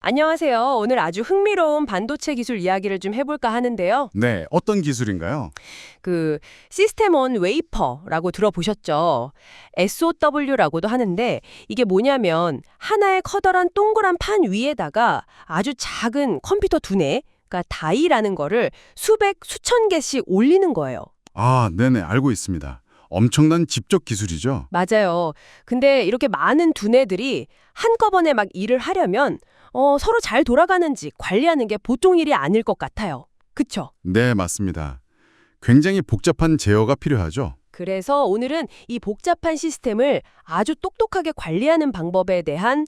안녕하세요. 오늘 아주 흥미로운 반도체 기술 이야기를 좀 해볼까 하는데요. 네, 어떤 기술인가요? 그 시스템 온 웨이퍼라고 들어보셨죠? SOW라고도 하는데 이게 뭐냐면 하나의 커다란 동그란 판 위에다가 아주 작은 컴퓨터 두뇌, 그러니까 다이라는 거를 수백, 수천 개씩 올리는 거예요. 아, 네네, 알고 있습니다. 엄청난 집적 기술이죠? 맞아요. 근데 이렇게 많은 두뇌들이 한꺼번에 막 일을 하려면 서로 잘 돌아가는지 관리하는 게 보통 일이 아닐 것 같아요. 그쵸? 네, 맞습니다. 굉장히 복잡한 제어가 필요하죠? 그래서 오늘은 이 복잡한 시스템을 아주 똑똑하게 관리하는 방법에 대한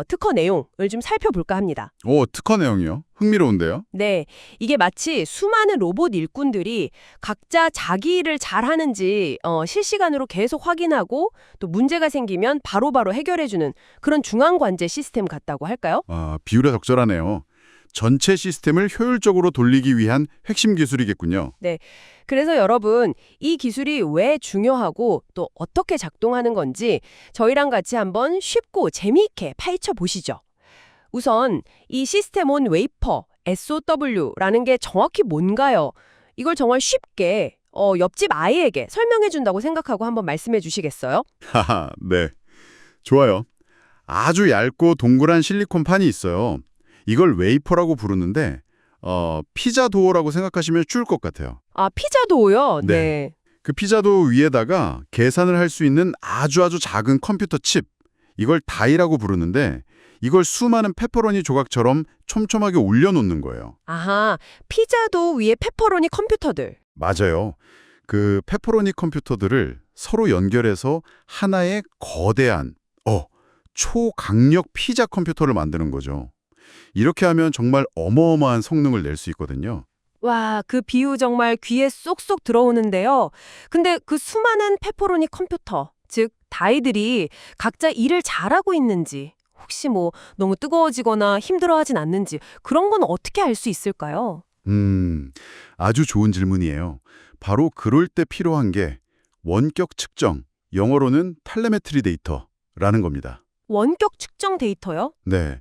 특허 내용을 좀 살펴볼까 합니다. 오, 특허 내용이요? 흥미로운데요? 네, 이게 마치 수많은 로봇 일꾼들이 각자 자기 일을 잘하는지 실시간으로 계속 확인하고 또 문제가 생기면 바로바로 해결해주는 그런 중앙관제 시스템 같다고 할까요? 아, 비유가 적절하네요. 전체 시스템을 효율적으로 돌리기 위한 핵심 기술이겠군요. 네. 그래서 여러분, 이 기술이 왜 중요하고 또 어떻게 작동하는 건지 저희랑 같이 한번 쉽고 재미있게 파헤쳐 보시죠. 우선 이 시스템 온 웨이퍼, SOW라는 게 정확히 뭔가요? 이걸 정말 쉽게 옆집 아이에게 설명해 준다고 생각하고 한번 말씀해 주시겠어요? 하하, 네. 좋아요. 아주 얇고 동그란 실리콘 판이 있어요. 이걸 웨이퍼라고 부르는데, 피자 도어라고 생각하시면 쉬울 것 같아요. 아, 피자도요? 네. 네. 그 피자도 위에다가 계산을 할 수 있는 아주 작은 컴퓨터 칩, 이걸 다이라고 부르는데 이걸 수많은 페퍼로니 조각처럼 촘촘하게 올려놓는 거예요. 아하, 피자도 위에 페퍼로니 컴퓨터들. 맞아요. 그 페퍼로니 컴퓨터들을 서로 연결해서 하나의 거대한, 초강력 피자 컴퓨터를 만드는 거죠. 이렇게 하면 정말 어마어마한 성능을 낼 수 있거든요. 와, 그 비유 정말 귀에 쏙쏙 들어오는데요. 근데 그 수많은 페퍼로니 컴퓨터, 즉 다이들이 각자 일을 잘하고 있는지, 혹시 뭐 너무 뜨거워지거나 힘들어하진 않는지 그런 건 어떻게 알 수 있을까요? 아주 좋은 질문이에요. 바로 그럴 때 필요한 게 원격 측정, 영어로는 텔레메트리 데이터라는 겁니다. 원격 측정 데이터요? 네.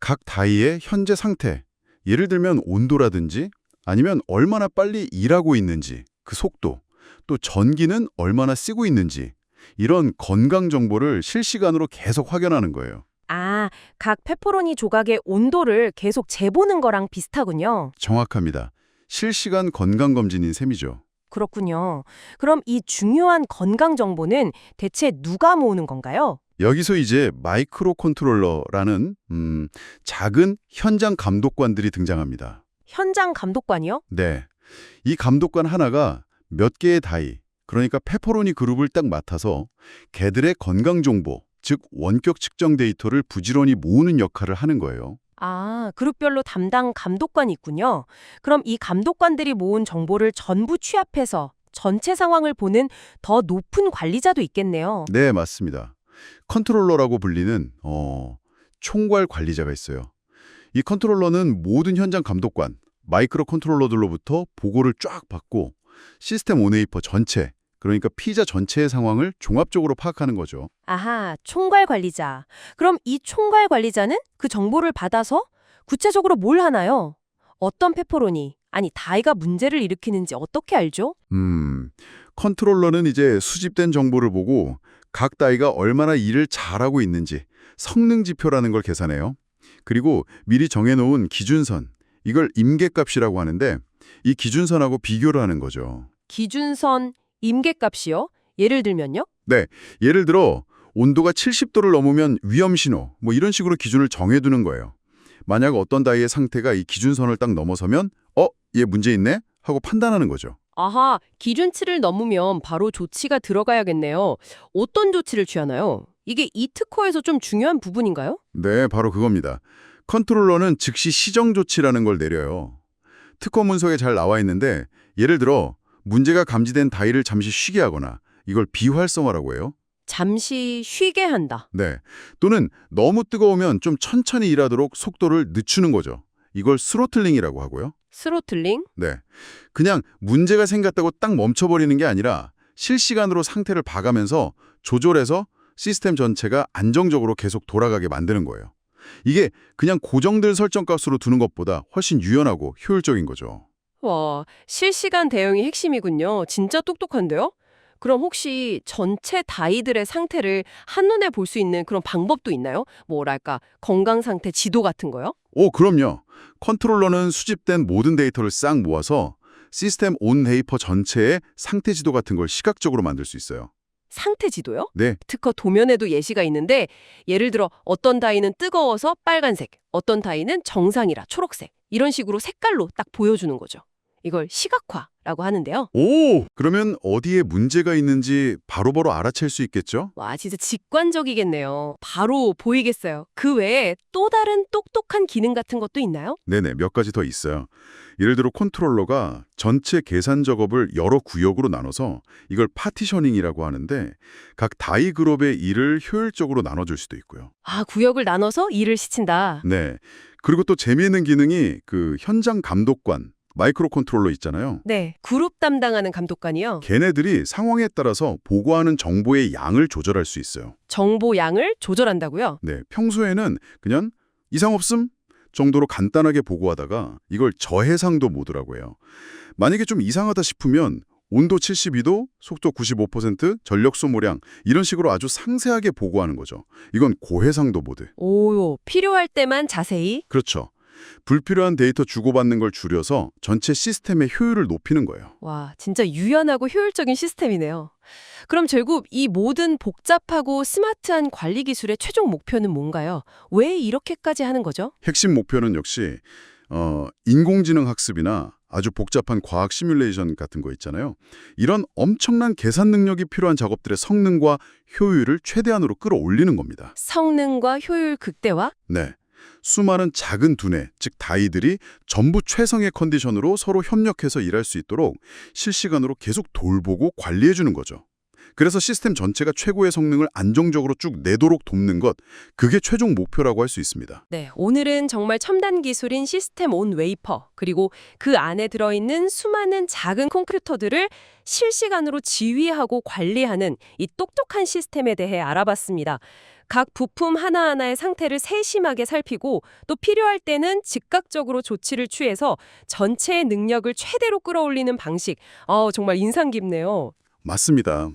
각 다이의 현재 상태, 예를 들면 온도라든지 아니면 얼마나 빨리 일하고 있는지, 그 속도, 또 전기는 얼마나 쓰고 있는지 이런 건강 정보를 실시간으로 계속 확인하는 거예요. 아, 각 페퍼로니 조각의 온도를 계속 재보는 거랑 비슷하군요. 정확합니다. 실시간 건강검진인 셈이죠. 그렇군요. 그럼 이 중요한 건강 정보는 대체 누가 모으는 건가요? 여기서 이제 마이크로 컨트롤러라는 작은 현장 감독관들이 등장합니다. 현장 감독관이요? 네. 이 감독관 하나가 몇 개의 다이, 그러니까 페퍼로니 그룹을 딱 맡아서 개들의 건강 정보, 즉 원격 측정 데이터를 부지런히 모으는 역할을 하는 거예요. 아, 그룹별로 담당 감독관이 있군요. 그럼 이 감독관들이 모은 정보를 전부 취합해서 전체 상황을 보는 더 높은 관리자도 있겠네요. 네, 맞습니다. 컨트롤러라고 불리는 총괄 관리자가 있어요. 이 컨트롤러는 모든 현장 감독관, 마이크로 컨트롤러들로부터 보고를 쫙 받고 시스템 온웨이퍼 전체, 그러니까 피자 전체의 상황을 종합적으로 파악하는 거죠. 아하, 총괄 관리자. 그럼 이 총괄 관리자는 그 정보를 받아서 구체적으로 뭘 하나요? 어떤 페퍼로니, 아니 다이가 문제를 일으키는지 어떻게 알죠? 컨트롤러는 이제 수집된 정보를 보고 각 다이가 얼마나 일을 잘하고 있는지 성능 지표라는 걸 계산해요. 그리고 미리 정해놓은 기준선, 이걸 임계값이라고 하는데 이 기준선하고 비교를 하는 거죠. 기준선, 임계값이요? 예를 들면요? 네, 예를 들어 온도가 70도를 넘으면 위험 신호, 뭐 이런 식으로 기준을 정해두는 거예요. 만약 어떤 다이의 상태가 이 기준선을 딱 넘어서면 얘 문제 있네? 하고 판단하는 거죠. 아하, 기준치를 넘으면 바로 조치가 들어가야겠네요. 어떤 조치를 취하나요? 이게 이 특허에서 좀 중요한 부분인가요? 네, 바로 그겁니다. 컨트롤러는 즉시 시정 조치라는 걸 내려요. 특허 문서에 잘 나와 있는데 예를 들어 문제가 감지된 다이를 잠시 쉬게 하거나 이걸 비활성화라고 해요. 잠시 쉬게 한다. 네, 또는 너무 뜨거우면 좀 천천히 일하도록 속도를 늦추는 거죠. 이걸 스로틀링이라고 하고요. 스로틀링? 네, 그냥 문제가 생겼다고 딱 멈춰버리는 게 아니라 실시간으로 상태를 봐가면서 조절해서 시스템 전체가 안정적으로 계속 돌아가게 만드는 거예요. 이게 그냥 고정된 설정값으로 두는 것보다 훨씬 유연하고 효율적인 거죠. 와, 실시간 대응이 핵심이군요. 진짜 똑똑한데요? 그럼 혹시 전체 다이들의 상태를 한눈에 볼 수 있는 그런 방법도 있나요? 뭐랄까, 건강 상태 지도 같은 거요? 오, 그럼요. 컨트롤러는 수집된 모든 데이터를 싹 모아서 시스템 온 네이버 전체의 상태 지도 같은 걸 시각적으로 만들 수 있어요. 상태 지도요? 네, 특허 도면에도 예시가 있는데 예를 들어 어떤 다이는 뜨거워서 빨간색, 어떤 다이는 정상이라 초록색 이런 식으로 색깔로 딱 보여주는 거죠. 이걸 시각화라고 하는데요. 오! 그러면 어디에 문제가 있는지 바로바로 알아챌 수 있겠죠? 와, 진짜 직관적이겠네요. 바로 보이겠어요. 그 외에 또 다른 똑똑한 기능 같은 것도 있나요? 네네, 몇 가지 더 있어요. 예를 들어 컨트롤러가 전체 계산 작업을 여러 구역으로 나눠서 이걸 파티셔닝이라고 하는데 각 다이 그룹의 일을 효율적으로 나눠줄 수도 있고요. 아, 구역을 나눠서 일을 시킨다. 네. 그리고 또 재미있는 기능이 그 현장 감독관, 마이크로 컨트롤러 있잖아요. 네, 그룹 담당하는 감독관이요. 걔네들이 상황에 따라서 보고하는 정보의 양을 조절할 수 있어요. 정보 양을 조절한다고요? 네, 평소에는 그냥 이상 없음 정도로 간단하게 보고하다가 이걸 저해상도 모드라고 해요. 만약에 좀 이상하다 싶으면 온도 72도, 속도 95%, 전력 소모량 이런 식으로 아주 상세하게 보고하는 거죠. 이건 고해상도 모드. 오, 필요할 때만 자세히. 그렇죠. 불필요한 데이터 주고받는 걸 줄여서 전체 시스템의 효율을 높이는 거예요. 와, 진짜 유연하고 효율적인 시스템이네요. 그럼 결국 이 모든 복잡하고 스마트한 관리 기술의 최종 목표는 뭔가요? 왜 이렇게까지 하는 거죠? 핵심 목표는 역시 인공지능 학습이나 아주 복잡한 과학 시뮬레이션 같은 거 있잖아요. 이런 엄청난 계산 능력이 필요한 작업들의 성능과 효율을 최대한으로 끌어올리는 겁니다. 성능과 효율 극대화? 네. 수많은 작은 두뇌, 즉 다이들이 전부 최상의 컨디션으로 서로 협력해서 일할 수 있도록 실시간으로 계속 돌보고 관리해주는 거죠. 그래서 시스템 전체가 최고의 성능을 안정적으로 쭉 내도록 돕는 것, 그게 최종 목표라고 할 수 있습니다. 네, 오늘은 정말 첨단 기술인 시스템 온 웨이퍼, 그리고 그 안에 들어있는 수많은 작은 컴퓨터들을 실시간으로 지휘하고 관리하는 이 똑똑한 시스템에 대해 알아봤습니다. 각 부품 하나하나의 상태를 세심하게 살피고 또 필요할 때는 즉각적으로 조치를 취해서 전체의 능력을 최대로 끌어올리는 방식. 정말 인상 깊네요. 맞습니다.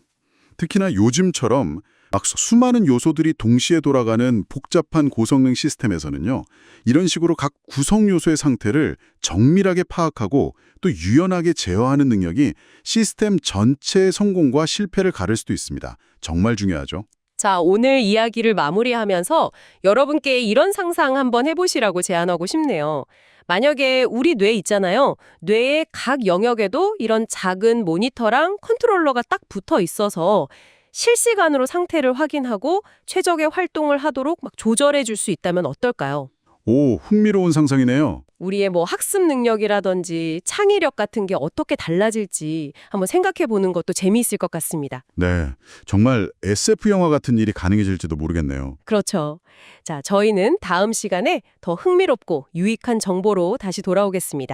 특히나 요즘처럼 막 수많은 요소들이 동시에 돌아가는 복잡한 고성능 시스템에서는요. 이런 식으로 각 구성 요소의 상태를 정밀하게 파악하고 또 유연하게 제어하는 능력이 시스템 전체의 성공과 실패를 가를 수도 있습니다. 정말 중요하죠. 자, 오늘 이야기를 마무리하면서 여러분께 이런 상상 한번 해보시라고 제안하고 싶네요. 만약에 우리 뇌 있잖아요. 뇌의 각 영역에도 이런 작은 모니터랑 컨트롤러가 딱 붙어 있어서 실시간으로 상태를 확인하고 최적의 활동을 하도록 막 조절해 줄 수 있다면 어떨까요? 오, 흥미로운 상상이네요. 우리의 뭐 학습 능력이라든지 창의력 같은 게 어떻게 달라질지 한번 생각해 보는 것도 재미있을 것 같습니다. 네, 정말 SF 영화 같은 일이 가능해질지도 모르겠네요. 그렇죠. 자, 저희는 다음 시간에 더 흥미롭고 유익한 정보로 다시 돌아오겠습니다.